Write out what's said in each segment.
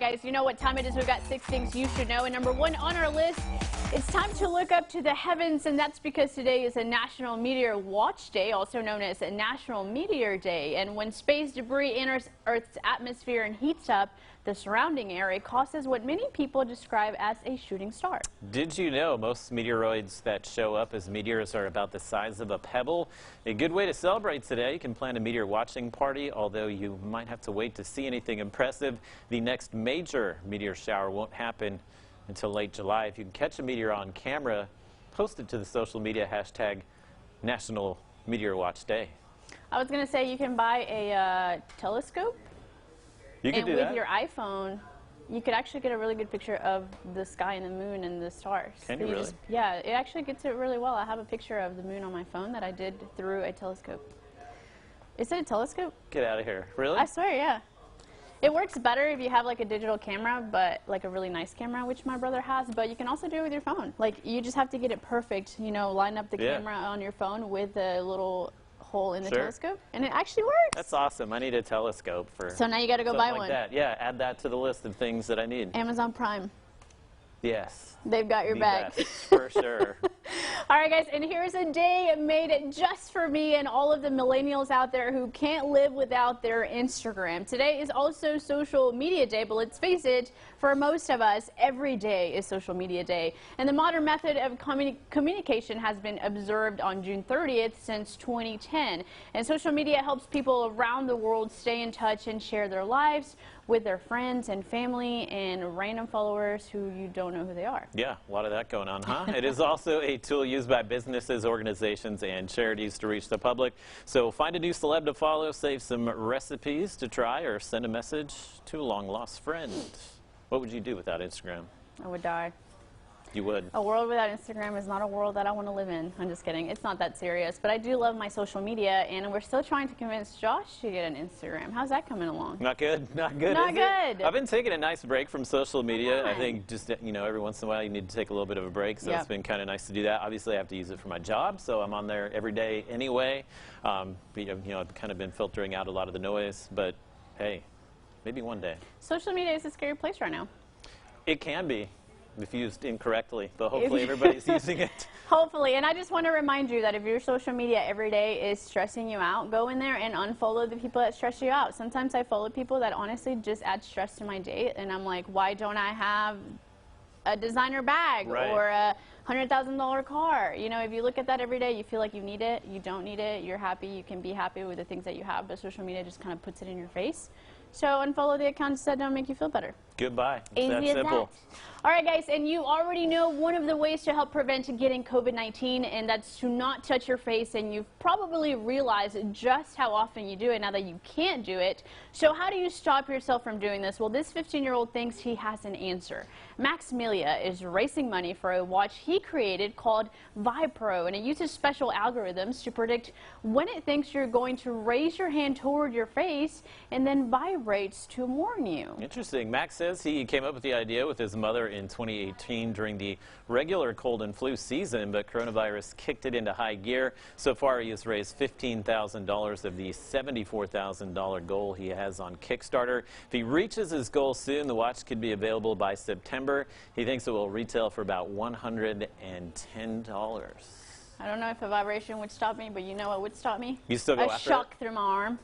Guys, you know what time it is. We've got 6 things you should know. And number 1 on our list, it's time to look up to the heavens. And that's because today is a National Meteor Watch Day, also known as a National Meteor Day. And when space debris enters Earth's atmosphere and heats up the surrounding area, it causes what many people describe as a shooting star. Did you know most meteoroids that show up as meteors are about the size of a pebble? A good way to celebrate today. You can plan a meteor watching party, although you might have to wait to see anything impressive. The next major meteor shower won't happen until late July. If you can catch a meteor on camera, post it to the social media hashtag National Meteor Watch Day. I was going to say you can buy a telescope. You can do that. And with your iPhone, you could actually get a really good picture of the sky and the moon and the stars. Can you really? Yeah, it actually gets it really well. I have a picture of the moon on my phone that I did through a telescope. Is it a telescope? Get out of here. Really? I swear, yeah. It works better if you have like a digital camera, but like a really nice camera, which my brother has, but you can also do it with your phone. Like, you just have to get it perfect, you know, line up the camera on your phone with a little hole in the telescope, and it actually works. That's awesome. I need a telescope for. So now you got to go buy like one. That. Yeah, add that to the list of things that I need. Amazon Prime. Yes. They've got your back. For sure. All right, guys, and here's a day made just for me and all of the millennials out there who can't live without their Instagram. Today is also Social Media Day, but let's face it, for most of us, every day is Social Media Day. And the modern method of communication has been observed on June 30th since 2010. And social media helps people around the world stay in touch and share their lives with their friends and family and random followers who you don't know who they are. Yeah, a lot of that going on, huh? It is also a tool used by businesses, organizations, and charities to reach the public. So find a new celeb to follow, save some recipes to try, or send a message to a long-lost friend. What would you do without Instagram? I would die. You would? A world without Instagram is not a world that I want to live in. I'm just kidding. It's not that serious. But I do love my social media, and we're still trying to convince Josh to get an Instagram. How's that coming along? Not good. Not good. Not good. I've been taking a nice break from social media. I think just, you know, every once in a while you need to take a little bit of a break, so it's been kind of nice to do that. Obviously, I have to use it for my job, so I'm on there every day anyway. You know, I've kind of been filtering out a lot of the noise, but hey, maybe one day. Social media is a scary place right now. It can be, if used incorrectly, but hopefully everybody's using it. Hopefully, and I just want to remind you that if your social media every day is stressing you out, go in there and unfollow the people that stress you out. Sometimes I follow people that honestly just add stress to my day, and I'm like, why don't I have a designer bag or a $100,000 car? You know, if you look at that every day, you feel like you need it, you don't need it, you're happy, you can be happy with the things that you have, but social media just kind of puts it in your face. So unfollow the accounts that don't make you feel better. Goodbye. Easy that as simple. that. All right, guys, and you already know one of the ways to help prevent getting COVID-19, and that's to not touch your face, and you've probably realized just how often you do it now that you can't do it. So how do you stop yourself from doing this? Well, this 15-year-old thinks he has an answer. Max Melia is raising money for a watch he created called Vipro, and it uses special algorithms to predict when it thinks you're going to raise your hand toward your face and then vibrates to warn you. Interesting. Max says he came up with the idea with his mother in 2018 during the regular cold and flu season, but coronavirus kicked it into high gear. So far, he has raised $15,000 of the $74,000 goal he has on Kickstarter. If he reaches his goal soon, the watch could be available by September. He thinks it will retail for about $110. I don't know if a vibration would stop me, but you know what would stop me? You still go after it? A shock through my arm.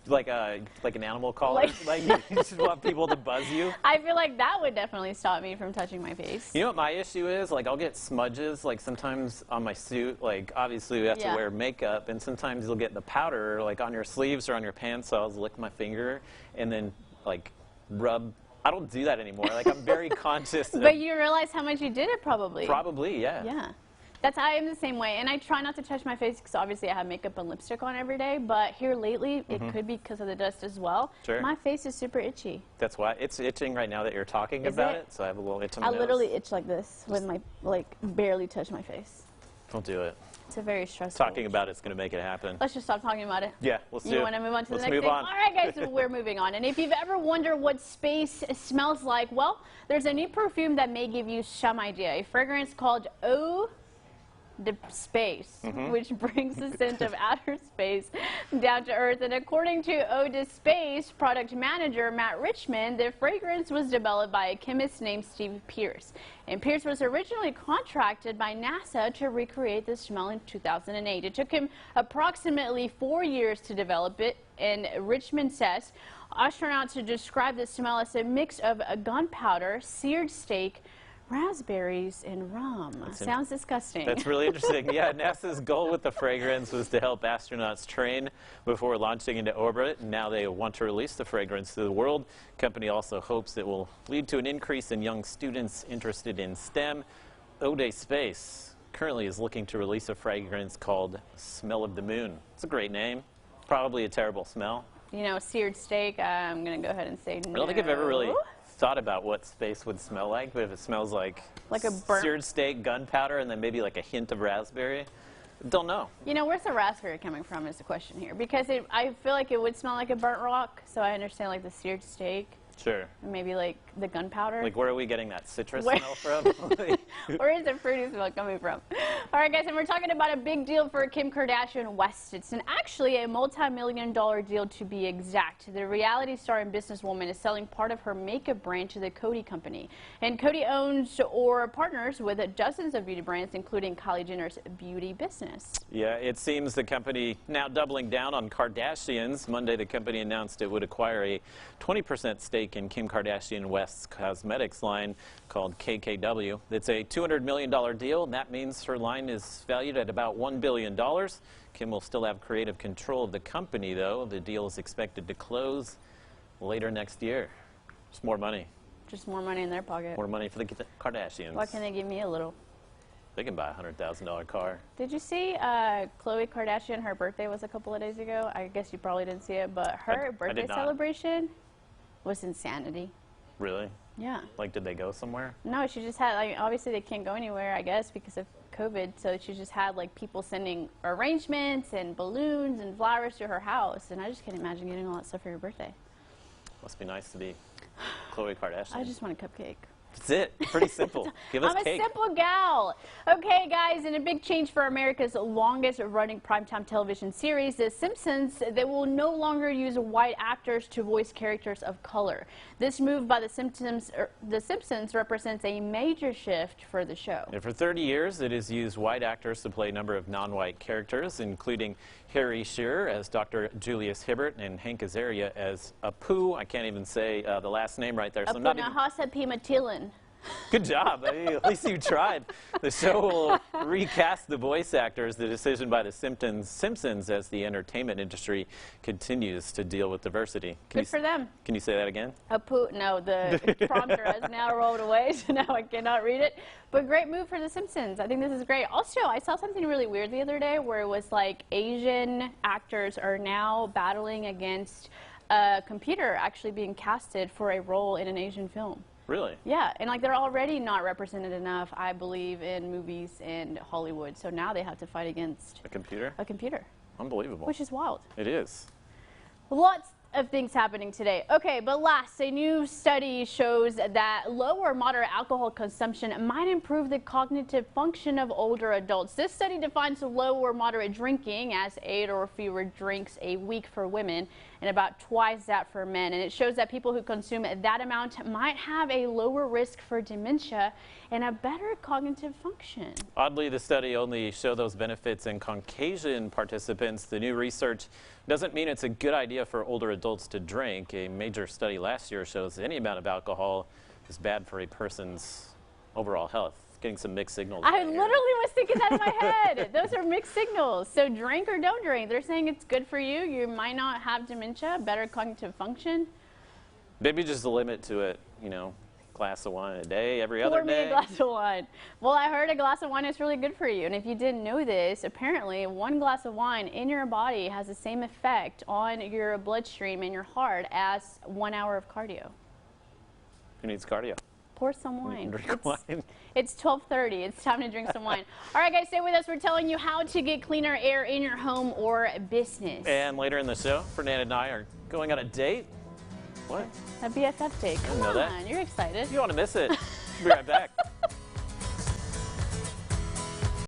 Like an animal collar? Like you just want people to buzz you? I feel like that would definitely stop me from touching my face. You know what my issue is? Like, I'll get smudges, like, sometimes on my suit. Like, obviously, we have to wear makeup, and sometimes you'll get the powder, like, on your sleeves or on your pants, so I'll lick my finger and then, like, rub. I don't do that anymore. Like, I'm very conscious. But you realize how much you did it, probably. Probably, yeah. Yeah. I am the same way, and I try not to touch my face because obviously I have makeup and lipstick on every day, but here lately, it could be because of the dust as well. Sure. My face is super itchy. That's why. It's itching right now that you're talking about it, so I have a little itch on my nose. I literally itch like this with my, like, barely touch my face. Don't do it. It's a very stressful. Talking about it's going to make it happen. Let's just stop talking about it. Yeah, let's do it. You want to move on to the next thing? On. All right, guys, we're moving on. And if you've ever wondered what space smells like, well, there's a new perfume that may give you some idea. A fragrance called space, which brings the scent of outer space down to earth. And according to Ode to Space product manager Matt Richmond, the fragrance was developed by a chemist named Steve Pierce. And Pierce was originally contracted by NASA to recreate the smell in 2008. It took him approximately 4 years to develop it, and Richmond says astronauts to describe the smell as a mix of gunpowder, seared steak, raspberries, and rum. Sounds disgusting. That's really interesting. Yeah, NASA's goal with the fragrance was to help astronauts train before launching into orbit, and now they want to release the fragrance to the world. The company also hopes it will lead to an increase in young students interested in STEM. Ode Space currently is looking to release a fragrance called Smell of the Moon. It's a great name. Probably a terrible smell. You know, seared steak, I'm going to go ahead and say no. I don't think I've ever really thought about what space would smell like, but if it smells like a burnt seared steak, gunpowder, and then maybe like a hint of raspberry, don't know. You know, where's the raspberry coming from is the question here, because I feel like it would smell like a burnt rock, so I understand like the seared steak. Sure. And maybe like the gunpowder. Like, where are we getting that citrus smell from? Where is the fruity smell coming from? All right, guys, and we're talking about a big deal for Kim Kardashian West. It's actually a multi-million-dollar deal to be exact. The reality star and businesswoman is selling part of her makeup brand to the Coty company. And Coty owns or partners with dozens of beauty brands, including Kylie Jenner's beauty business. Yeah, it seems the company now doubling down on Kardashians. Monday, the company announced it would acquire a 20% stake in Kim Kardashian West's cosmetics line called KKW. It's a $200 million deal, and that means her line is valued at about $1 billion. Kim will still have creative control of the company, though. The deal is expected to close later next year. Just more money. Just more money in their pocket. More money for the Kardashians. Why can't they give me a little? They can buy a $100,000 car. Did you see Khloe Kardashian? Her birthday was a couple of days ago. I guess you probably didn't see it, but her birthday celebration was insanity. Really? Yeah. Like, did they go somewhere? No, she just had, like, obviously they can't go anywhere, I guess, because of COVID. So she just had, like, people sending arrangements and balloons and flowers to her house. And I just can't imagine getting all that stuff for your birthday. Must be nice to be Khloe Kardashian. I just want a cupcake. That's it. Pretty simple. Give us cake. I'm a simple gal. Okay, guys, and a big change for America's longest-running primetime television series, The Simpsons. They will no longer use white actors to voice characters of color. This move by The Simpsons represents a major shift for the show. And for 30 years, it has used white actors to play a number of non-white characters, including Harry Shearer as Dr. Julius Hibbert and Hank Azaria as Apu. I can't even say the last name right there. So I'm not even... Good job. I mean, at least you tried. The show will recast the voice actors, the decision by the Simpsons as the entertainment industry continues to deal with diversity. Good for them. Can you say that again? No, the prompter has now rolled away, so now I cannot read it. But great move for the Simpsons. I think this is great. Also, I saw something really weird the other day where it was like Asian actors are now battling against a computer actually being casted for a role in an Asian film. Really? Yeah, and like they're already not represented enough, I believe, in movies and Hollywood. So now they have to fight against a computer. A computer. Unbelievable. Which is wild. It is. Lots of things happening today. Okay, but last, a new study shows that low or moderate alcohol consumption might improve the cognitive function of older adults. This study defines low or moderate drinking as 8 or fewer drinks a week for women and about twice that for men. And it shows that people who consume that amount might have a lower risk for dementia and a better cognitive function. Oddly, the study only showed those benefits in Caucasian participants. The new research doesn't mean it's a good idea for older adults to drink. A major study last year shows any amount of alcohol is bad for a person's overall health. Getting some mixed signals. I literally was thinking that in my head. Those are mixed signals. So drink or don't drink. They're saying it's good for you. You might not have dementia, better cognitive function. Maybe just a limit to it, you know, glass of wine a day, every other day. Pour me a glass of wine. Well, I heard a glass of wine is really good for you. And if you didn't know this, apparently one glass of wine in your body has the same effect on your bloodstream and your heart as 1 hour of cardio. Who needs cardio? Pour some wine. Drink wine. It's 12:30. It's time to drink some wine. All right, guys, stay with us. We're telling you how to get cleaner air in your home or business. And later in the show, Fernanda and I are going on a date. What? A BFF date. Come on. You're excited. You don't want to miss it. Be right back.